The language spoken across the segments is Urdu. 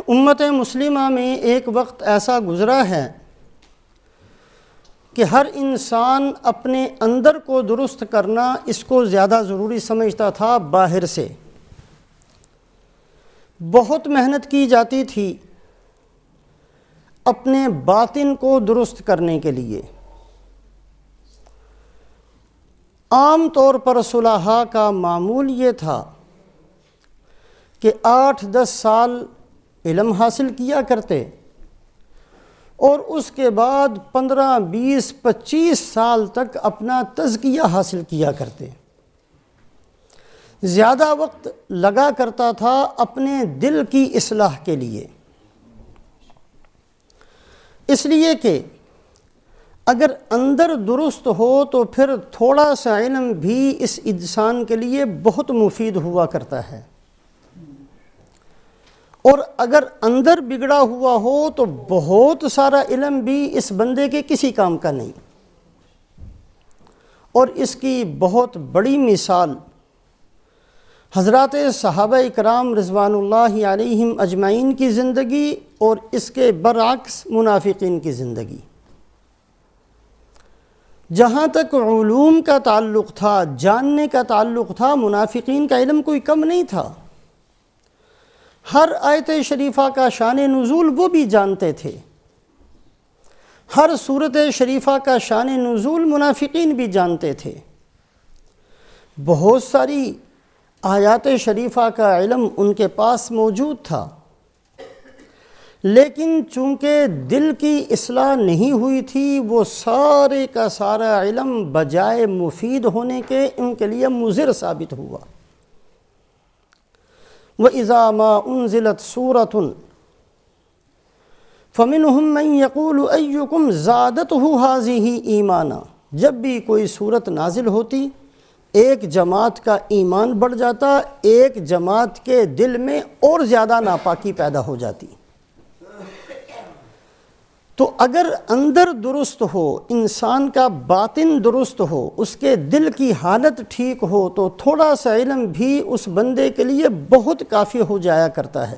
امت مسلمہ میں ایک وقت ایسا گزرا ہے کہ ہر انسان اپنے اندر کو درست کرنا اس کو زیادہ ضروری سمجھتا تھا باہر سے۔ بہت محنت کی جاتی تھی اپنے باطن کو درست کرنے کے لیے۔ عام طور پر صلحاء کا معمول یہ تھا کہ 8-10 سال علم حاصل کیا کرتے اور اس کے بعد 15-20-25 سال تک اپنا تزکیہ حاصل کیا کرتے۔ زیادہ وقت لگا کرتا تھا اپنے دل کی اصلاح کے لیے، اس لیے کہ اگر اندر درست ہو تو پھر تھوڑا سا علم بھی اس انسان کے لیے بہت مفید ہوا کرتا ہے، اور اگر اندر بگڑا ہوا ہو تو بہت سارا علم بھی اس بندے کے کسی کام کا نہیں۔ اور اس کی بہت بڑی مثال حضرات صحابہ اکرام رضوان اللہ علیہم اجمعین کی زندگی اور اس کے برعکس منافقین کی زندگی۔ جہاں تک علوم کا تعلق تھا، جاننے کا تعلق تھا، منافقین کا علم کوئی کم نہیں تھا۔ ہر آیت شریفہ کا شان نزول وہ بھی جانتے تھے، ہر سورت شریفہ کا شان نزول منافقین بھی جانتے تھے۔ بہت ساری آیات شریفہ کا علم ان کے پاس موجود تھا، لیکن چونکہ دل کی اصلاح نہیں ہوئی تھی، وہ سارے کا سارا علم بجائے مفید ہونے کے ان کے لیے مضر ثابت ہوا۔ وَإِذَا مَا أُنزِلَتْ سُورَةٌ فَمِنْهُمْ مَنْ يَقُولُ أَيُّكُمْ زَادَتْهُ هَٰذِهِ إِيمَانًا، جب بھی کوئی صورت نازل ہوتی ایک جماعت کا ایمان بڑھ جاتا، ایک جماعت کے دل میں اور زیادہ ناپاکی پیدا ہو جاتی۔ تو اگر اندر درست ہو، انسان کا باطن درست ہو، اس کے دل کی حالت ٹھیک ہو تو تھوڑا سا علم بھی اس بندے کے لیے بہت کافی ہو جایا کرتا ہے،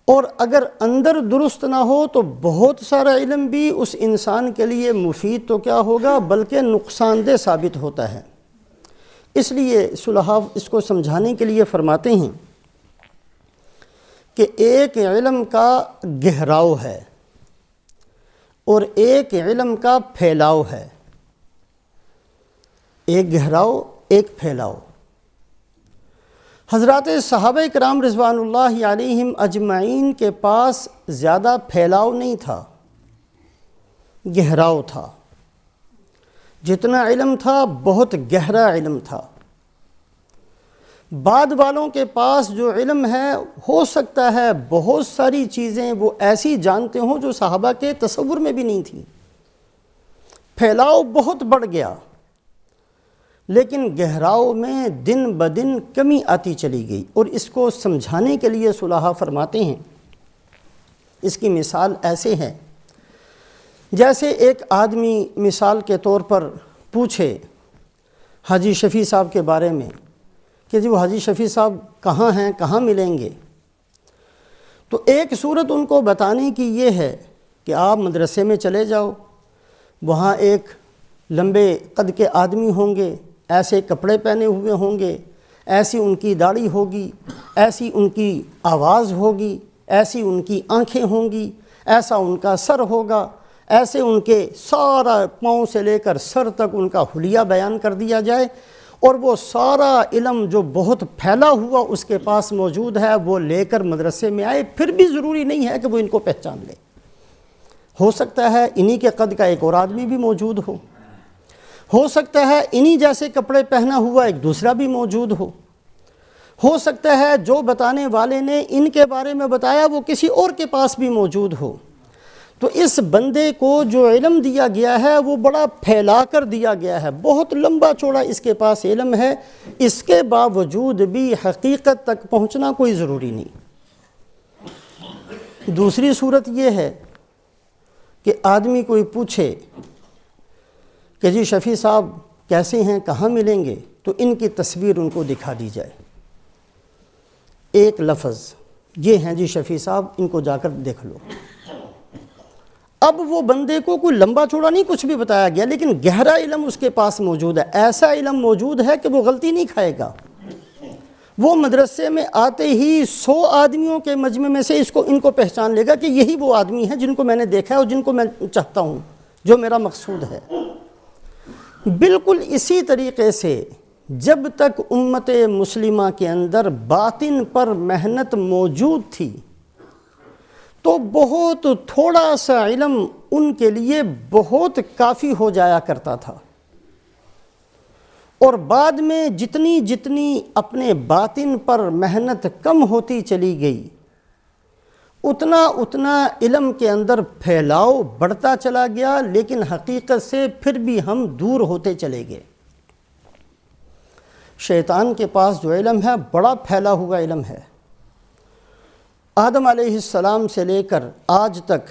اور اگر اندر درست نہ ہو تو بہت سارا علم بھی اس انسان کے لیے مفید تو کیا ہوگا بلکہ نقصان دہ ثابت ہوتا ہے۔ اس لیے صلحاء اس کو سمجھانے کے لیے فرماتے ہیں کہ ایک علم کا گہراؤ ہے اور ایک علم کا پھیلاؤ ہے، ایک گہراؤ ایک پھیلاؤ۔ حضرات صحابہ کرام رضوان اللہ علیہم اجمعین کے پاس زیادہ پھیلاؤ نہیں تھا، گہراؤ تھا۔ جتنا علم تھا بہت گہرا علم تھا۔ بعد والوں کے پاس جو علم ہے ہو سکتا ہے بہت ساری چیزیں وہ ایسی جانتے ہوں جو صحابہ کے تصور میں بھی نہیں تھیں۔ پھیلاؤ بہت بڑھ گیا، لیکن گہراؤ میں دن بدن کمی آتی چلی گئی، اور اس کو سمجھانے کے لیے صلحاء فرماتے ہیں، اس کی مثال ایسے ہے جیسے ایک آدمی مثال کے طور پر پوچھے حاجی شفیع صاحب کے بارے میں کہ جی وہ حاجی شفیع صاحب کہاں ہیں، کہاں ملیں گے؟ تو ایک صورت ان کو بتانے کی یہ ہے کہ آپ مدرسے میں چلے جاؤ، وہاں ایک لمبے قد کے آدمی ہوں گے، ایسے کپڑے پہنے ہوئے ہوں گے، ایسی ان کی داڑھی ہوگی، ایسی ان کی آواز ہوگی، ایسی ان کی آنکھیں ہوں گی، ایسا ان کا سر ہوگا، ایسے ان کے سارا پاؤں سے لے کر سر تک ان کا حلیہ بیان کر دیا جائے، اور وہ سارا علم جو بہت پھیلا ہوا اس کے پاس موجود ہے وہ لے کر مدرسے میں آئے، پھر بھی ضروری نہیں ہے کہ وہ ان کو پہچان لے۔ ہو سکتا ہے انہی کے قد کا ایک اور آدمی بھی موجود ہو سکتا ہے انہی جیسے کپڑے پہنا ہوا ایک دوسرا بھی موجود ہو سکتا ہے جو بتانے والے نے ان کے بارے میں بتایا وہ کسی اور کے پاس بھی موجود ہو۔ تو اس بندے کو جو علم دیا گیا ہے وہ بڑا پھیلا کر دیا گیا ہے، بہت لمبا چوڑا اس کے پاس علم ہے، اس کے باوجود بھی حقیقت تک پہنچنا کوئی ضروری نہیں۔ دوسری صورت یہ ہے کہ آدمی کوئی پوچھے کہ جی شفیع صاحب کیسے ہیں، کہاں ملیں گے، تو ان کی تصویر ان کو دکھا دی جائے، ایک لفظ یہ ہیں جی شفیع صاحب، ان کو جا کر دیکھ لو۔ اب وہ بندے کو کوئی لمبا چوڑا نہیں کچھ بھی بتایا گیا، لیکن گہرا علم اس کے پاس موجود ہے، ایسا علم موجود ہے کہ وہ غلطی نہیں کھائے گا۔ وہ مدرسے میں آتے ہی 100 آدمیوں کے مجمع میں سے ان کو پہچان لے گا کہ یہی وہ آدمی ہیں جن کو میں نے دیکھا ہے اور جن کو میں چاہتا ہوں، جو میرا مقصود ہے۔ بالکل اسی طریقے سے جب تک امت مسلمہ کے اندر باطن پر محنت موجود تھی تو بہت تھوڑا سا علم ان کے لیے بہت کافی ہو جایا کرتا تھا، اور بعد میں جتنی جتنی اپنے باطن پر محنت کم ہوتی چلی گئی، اتنا اتنا علم کے اندر پھیلاؤ بڑھتا چلا گیا، لیکن حقیقت سے پھر بھی ہم دور ہوتے چلے گئے۔ شیطان کے پاس جو علم ہے بڑا پھیلا ہوا علم ہے۔ آدم علیہ السلام سے لے کر آج تک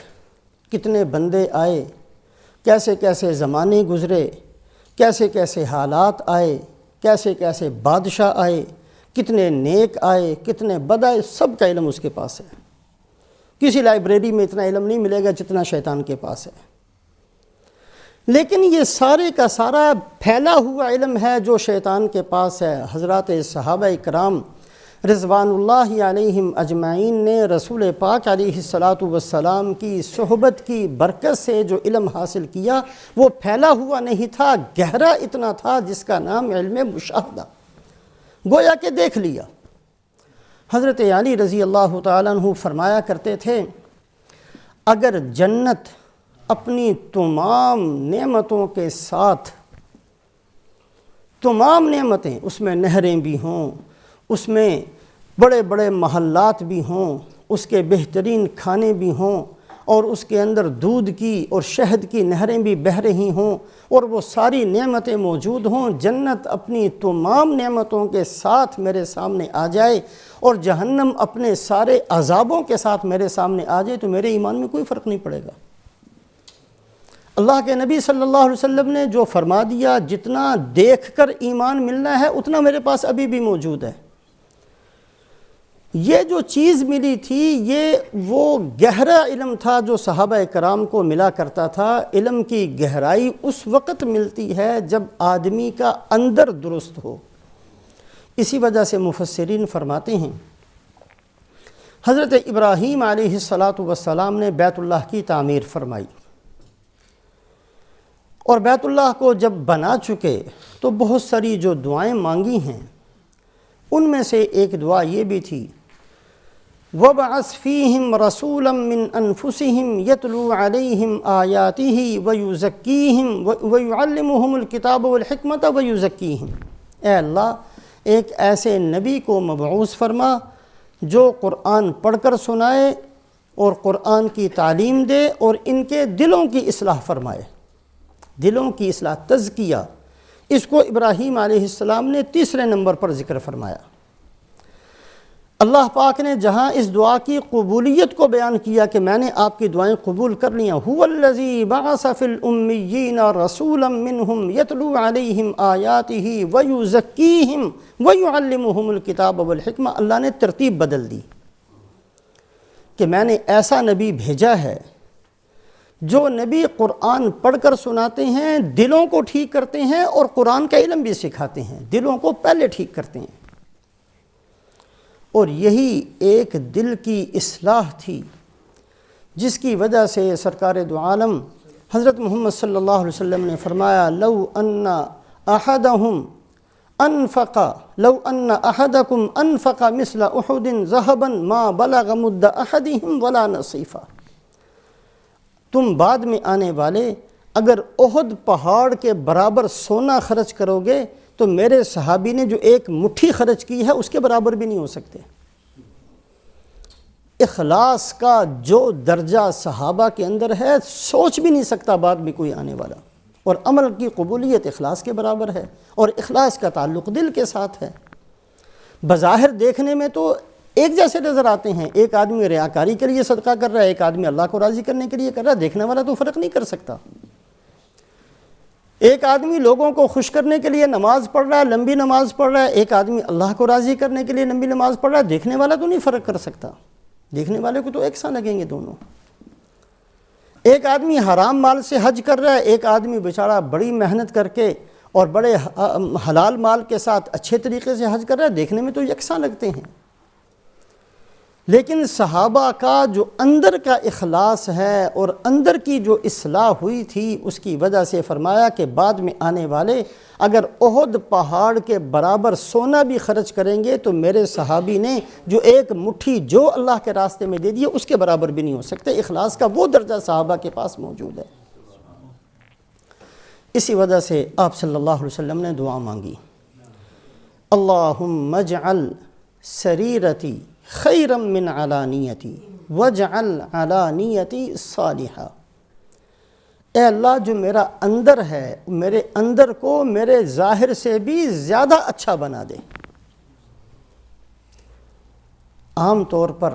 کتنے بندے آئے، کیسے کیسے زمانے گزرے، کیسے کیسے حالات آئے، کیسے کیسے بادشاہ آئے، کتنے نیک آئے، کتنے بد آئے، سب کا علم اس کے پاس ہے۔ کسی لائبریری میں اتنا علم نہیں ملے گا جتنا شیطان کے پاس ہے۔ لیکن یہ سارے کا سارا پھیلا ہوا علم ہے جو شیطان کے پاس ہے۔ حضرات صحابہ کرام رضوان اللہ علیہم اجمعین نے رسول پاک علیہ السلام کی صحبت کی برکت سے جو علم حاصل کیا وہ پھیلا ہوا نہیں تھا، گہرا اتنا تھا جس کا نام علم مشاہدہ، گویا کہ دیکھ لیا۔ حضرت علی رضی اللہ تعالیٰ عنہ فرمایا کرتے تھے، اگر جنت اپنی تمام نعمتوں کے ساتھ، تمام نعمتیں، اس میں نہریں بھی ہوں، اس میں بڑے بڑے محلات بھی ہوں، اس کے بہترین کھانے بھی ہوں، اور اس کے اندر دودھ کی اور شہد کی نہریں بھی بہہ رہی ہوں، اور وہ ساری نعمتیں موجود ہوں، جنت اپنی تمام نعمتوں کے ساتھ میرے سامنے آ جائے اور جہنم اپنے سارے عذابوں کے ساتھ میرے سامنے آ جائے، تو میرے ایمان میں کوئی فرق نہیں پڑے گا۔ اللہ کے نبی صلی اللہ علیہ وسلم نے جو فرما دیا، جتنا دیکھ کر ایمان ملنا ہے اتنا میرے پاس ابھی بھی موجود ہے۔ یہ جو چیز ملی تھی یہ وہ گہرا علم تھا جو صحابہ کرام کو ملا کرتا تھا۔ علم کی گہرائی اس وقت ملتی ہے جب آدمی کا اندر درست ہو۔ اسی وجہ سے مفسرین فرماتے ہیں، حضرت ابراہیم علیہ السلام نے بیت اللہ کی تعمیر فرمائی، اور بیت اللہ کو جب بنا چکے تو بہت ساری جو دعائیں مانگی ہیں ان میں سے ایک دعا یہ بھی تھی، وَبْعَثْ فِيهِمْ رَسُولًا مِّنْ أَنفُسِهِمْ يَتْلُو عَلَيْهِمْ آيَاتِهِ وَيُزَكِّيهِمْ وَيُعَلِّمُهُمُ الْكِتَابَ وَالْحِكْمَةَ وَيُزَكِّيهِمْ۔ اے اللہ ایک ایسے نبی کو مبعوث فرما جو قرآن پڑھ کر سنائے اور قرآن کی تعلیم دے اور ان کے دلوں کی اصلاح فرمائے، دلوں کی اصلاح، تزکیہ۔ اس کو ابراہیم علیہ السلام نے تیسرے نمبر پر ذکر فرمایا۔ اللہ پاک نے جہاں اس دعا کی قبولیت کو بیان کیا کہ میں نے آپ کی دعائیں قبول کر لیا، هُوَ الَّذِي بَعَثَ فِي الْأُمِّيِّينَ رَسُولًا مِّنْهُمْ يَتْلُو عَلَيْهِمْ آيَاتِهِ وَيُزَكِّيهِمْ وَيُعَلِّمُهُمُ الْكِتَابَ وَالْحِكْمَةَ۔ اللہ نے ترتیب بدل دی کہ میں نے ایسا نبی بھیجا ہے جو نبی قرآن پڑھ کر سناتے ہیں، دلوں کو ٹھیک کرتے ہیں اور قرآن کا علم بھی سکھاتے ہیں، دلوں کو پہلے ٹھیک کرتے ہیں۔ اور یہی ایک دل کی اصلاح تھی جس کی وجہ سے سرکار دو عالم حضرت محمد صلی اللہ علیہ وسلم نے فرمایا، لو ان احدکم انفق مثل احد ذهبا ما بلغ مد احدهم ولا نصیفا۔ تم بعد میں آنے والے اگر احد پہاڑ کے برابر سونا خرچ کرو گے تو میرے صحابی نے جو ایک مٹھی خرچ کی ہے اس کے برابر بھی نہیں ہو سکتے۔ اخلاص کا جو درجہ صحابہ کے اندر ہے سوچ بھی نہیں سکتا بعد میں کوئی آنے والا، اور عمل کی قبولیت اخلاص کے برابر ہے، اور اخلاص کا تعلق دل کے ساتھ ہے۔ بظاہر دیکھنے میں تو ایک جیسے نظر آتے ہیں، ایک آدمی ریاکاری کے لیے صدقہ کر رہا ہے، ایک آدمی اللہ کو راضی کرنے کے لیے کر رہا ہے، دیکھنے والا تو فرق نہیں کر سکتا۔ ایک آدمی لوگوں کو خوش کرنے کے لیے نماز پڑھ رہا ہے، لمبی نماز پڑھ رہا ہے، ایک آدمی اللہ کو راضی کرنے کے لیے لمبی نماز پڑھ رہا ہے، دیکھنے والا تو نہیں فرق کر سکتا۔ دیکھنے والے کو تو ایک سا لگیں گے دونوں۔ ایک آدمی حرام مال سے حج کر رہا ہے، ایک آدمی بیچارہ بڑی محنت کر کے اور بڑے حلال مال کے ساتھ اچھے طریقے سے حج کر رہا ہے، دیکھنے میں تو یکساں لگتے ہیں۔ لیکن صحابہ کا جو اندر کا اخلاص ہے اور اندر کی جو اصلاح ہوئی تھی، اس کی وجہ سے فرمایا کہ بعد میں آنے والے اگر احد پہاڑ کے برابر سونا بھی خرچ کریں گے تو میرے صحابی نے جو ایک مٹھی جو اللہ کے راستے میں دے دی اس کے برابر بھی نہیں ہو سکتے۔ اخلاص کا وہ درجہ صحابہ کے پاس موجود ہے۔ اسی وجہ سے آپ صلی اللہ علیہ وسلم نے دعا مانگی، اللہم اجعل سریرتی خیرا من علانیتی واجعل علانیتی صالحہ۔ اے اللہ جو میرا اندر ہے، میرے اندر کو میرے ظاہر سے بھی زیادہ اچھا بنا دے۔ عام طور پر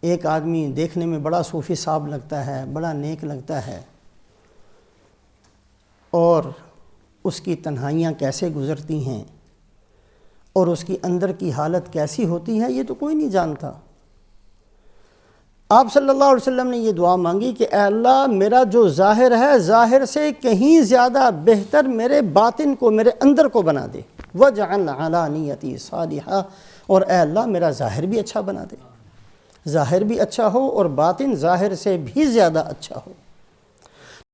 ایک آدمی دیکھنے میں بڑا صوفی صاحب لگتا ہے، بڑا نیک لگتا ہے، اور اس کی تنہائیاں کیسے گزرتی ہیں اور اس کی اندر کی حالت کیسی ہوتی ہے یہ تو کوئی نہیں جانتا۔ آپ صلی اللہ علیہ وسلم نے یہ دعا مانگی کہ اے اللہ میرا جو ظاہر ہے ظاہر سے کہیں زیادہ بہتر میرے باطن کو، میرے اندر کو بنا دے، وَاجْعَلْ عَلَانِيَتِي صَالِحًا، اور اے اللہ میرا ظاہر بھی اچھا بنا دے، ظاہر بھی اچھا ہو اور باطن ظاہر سے بھی زیادہ اچھا ہو۔